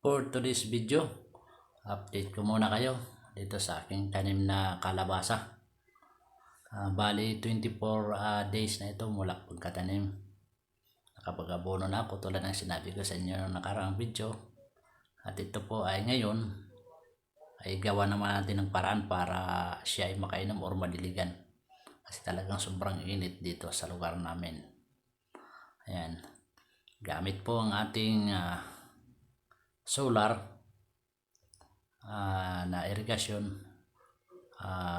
For today's video, update ko muna kayo dito sa aking tanim na kalabasa. Bali 24 days na ito mula pagkatanim. Nakapag-abono na ako tulad ng sinabi ko sa inyo ng nakaraang video. At ito po ay ngayon ay gawa naman natin ng paraan para siya ay makainom or madiligan. Kasi talagang sobrang init dito sa lugar namin. Ayan. Gamit po ang ating solar na irrigation.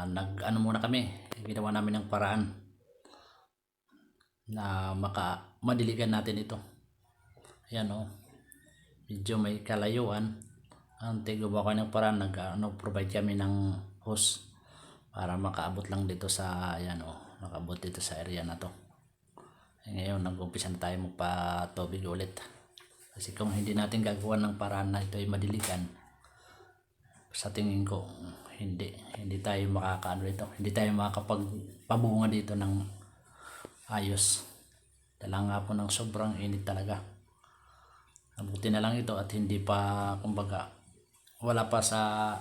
Nag-ano muna kami, ginawa namin ng paraan na madiligan natin ito. Ayan medyo may kalayuan. Ang gumawa ko ng paraan, provide kami ng hose para makaabot lang dito sa makaabot dito sa area na to. Ngayon nag-umpisa na tayo magpa-tubig ulit. Kasi kung hindi natin gagawa ng paraan na ito ay madiligan, sa tingin ko hindi tayo makakaano dito, hindi tayo makakapagpabunga dito ng ayos. Dala nga po ng sobrang init talaga. Mabuti na lang ito at hindi pa wala pa sa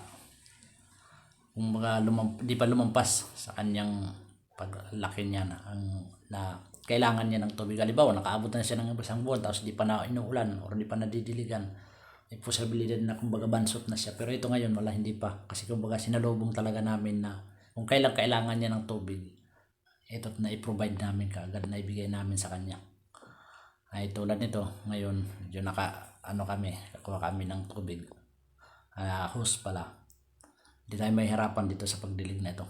hindi pa lumampas sa kanyang paglaki niya na kailangan niya ng tubig. Halimbawa nakaabot na siya ng isang buwan tapos di pa na inuulan o di pa nadidiligan, may posibilidad na bansot na siya. Pero ito ngayon hindi pa, kasi sinalubong talaga namin na kung kailan kailangan niya ng tubig, ito na i-provide namin kaagad, na ibigay namin sa kanya. Ay tulad nito ngayon, medyo kakuha kami ng tubig, hose pala. Hindi tayo may hirapan dito sa pagdilig na ito.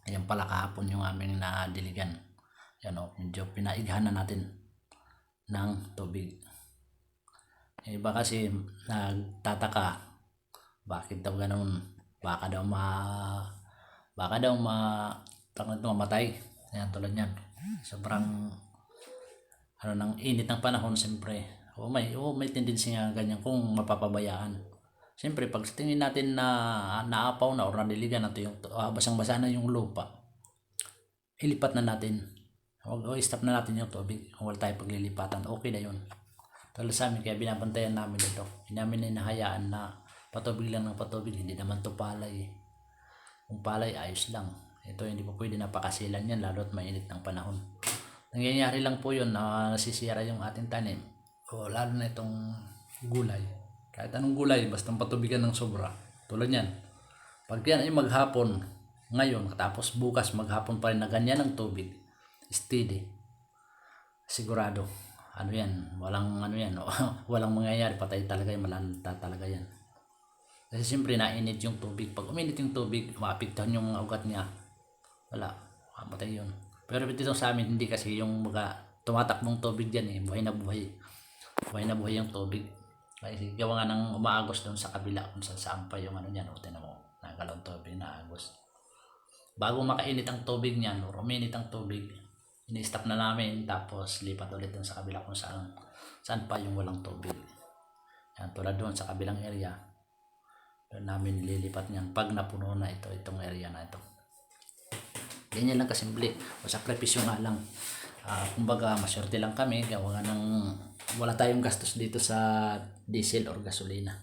Ayan pala kahapon yung aming nadiligan. Medyo pinaighan na natin ng tubig. Iba kasi nagtataka bakit daw ganun, baka daw mamatay. Ayan, tulad yan, sobrang ng init ng panahon. Siyempre may tendency nga ganyan kung mapapabayaan. Siyempre pag tingin natin na naapaw na o nadiligan natin yung basang-basa na yung lupa, ilipat na natin. Stop na natin yung tubig. Kung wala tayong paglilipatan, okay na yun. Tulad sa amin, kaya binabantayan namin ito. Hindi namin hinahayaan na patubig lang ng patubig. Hindi naman ito palay. Kung palay, ayos lang. Ito hindi po pwede napakasilan yan, lalo at mainit ng panahon. Nangyayari lang po yun na nasisira yung ating tanim. Lalo na itong gulay. Kahit anong gulay, basta patubigan ng sobra. Tulad yan. Pag yan ay maghapon, ngayon, tapos bukas maghapon pa rin na ganyan ang tubig, steady, sigurado walang walang mangyayari, patay talaga yan, malanta talaga yan. Kasi siyempre nainit yung tubig. Pag uminit yung tubig, maapektuhan yung ugat niya, mamatay yun. Pero dito sa amin hindi, kasi yung tumatakbong tubig dyan buhay na buhay yung tubig. Kasi gawa nga ng umaagos doon sa kabila kung saan pa yung niyan. Tinan mo, nagalawang tubig na agos. Bago makainit ang tubig niyan o uminit ang tubig, ini-stop na namin, tapos lipat ulit dun sa kabila kung saan pa yung walang tubig. Yan, tulad doon sa kabilang area, doon namin lilipat niyan pag napuno na itong area na ito. Ganyan lang kasimple. O sakripisyo nga lang. Kumbaga maswerte lang kami, gawa ng wala tayong gastos dito sa diesel or gasolina.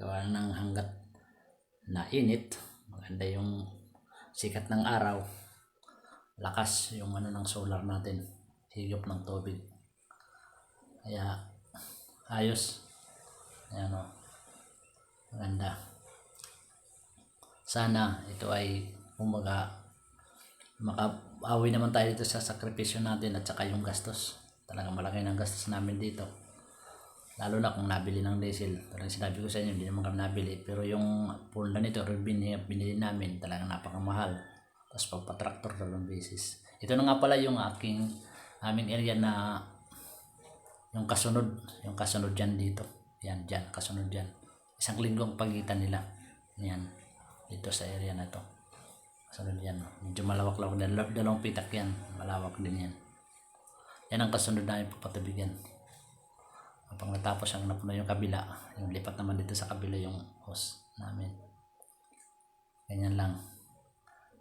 Gawa ng hanggat na init, maganda yung sikat ng araw, lakas yung ng solar natin, higop ng tubig, kaya ayos. Ayan maganda. Sana ito ay makaawi naman tayo dito sa sakripisyo natin at saka yung gastos. Talagang malaki ng gastos namin dito, lalo na kung nabili ng diesel. Talagang sinabi ko sa inyo, hindi naman kami nabili, pero yung pulda nito binili namin, talagang napakamahal. Tapos pagpa-tractor dalawang beses. Ito na nga pala yung aming area na yung kasunod dyan dito. Yan dyan, kasunod dyan. Isang linggong pagitan nila. Yan, dito sa area na to. Kasunod yan. Medyo malawak-lawak. Dalawang pitak yan. Malawak din yan. Yan ang kasunod namin papatubigan. Pag natapos ang napuno yung kabila, yung lipat naman dito sa kabila yung hose namin. Ganyan lang.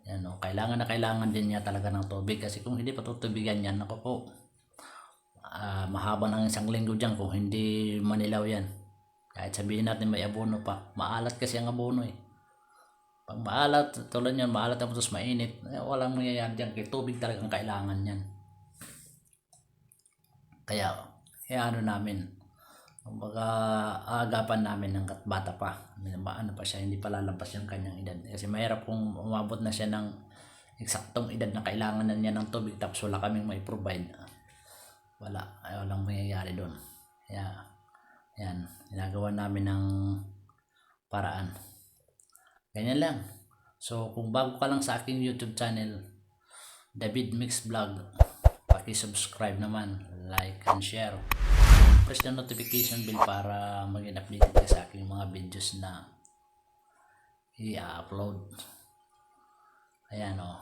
Yan kailangan din niya talaga ng tubig, kasi kung hindi patutubigan yan, ako po, mahaba ng isang linggo dyan kung hindi manilaw yan. Kahit sabihin natin may abono pa, maalat kasi ang abono eh. Pag maalat, tulad yan, maalat tapos mainit, walang mangyayari dyan. Kaya tubig talagang kailangan yan. Kaya ano namin, kumbaga aagapan namin ng bata pa. Ano pa siya, hindi pa lalabas yung kanyang edad. Kasi mahirap kung umabot na siya ng eksaktong edad na kailangan na niya ng tubig tapos wala kaming may provide. Walang mangyayari doon. Kaya, yan, ginagawa namin ng paraan. Ganyan lang. So, kung bago ka lang sa aking YouTube channel, David Mix Vlog, paki-subscribe naman, like and share. Press the notification bell para maging updated ka sa aking mga videos na i-upload. Ayan o.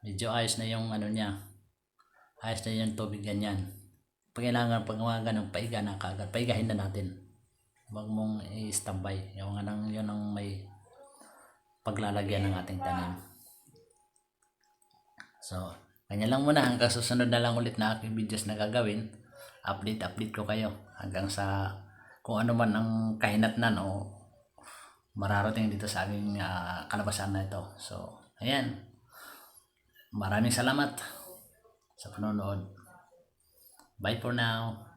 Medyo ayos na yung ano niya. Ayos na yung tubig ganyan. Pag kailangan pag mga ganun, paiga na kagad. Paigahin na natin. Huwag mong i-standby. Yung anong yun ang may paglalagyan ng ating tanim. So, ganyan lang muna. Hanggang susunod na lang ulit na aking videos na gagawin. Update ko kayo. Hanggang sa kung ano man ang kahinatnan o mararating dito sa aming kalabasan na ito. So, ayan. Maraming salamat sa panonood. Bye for now.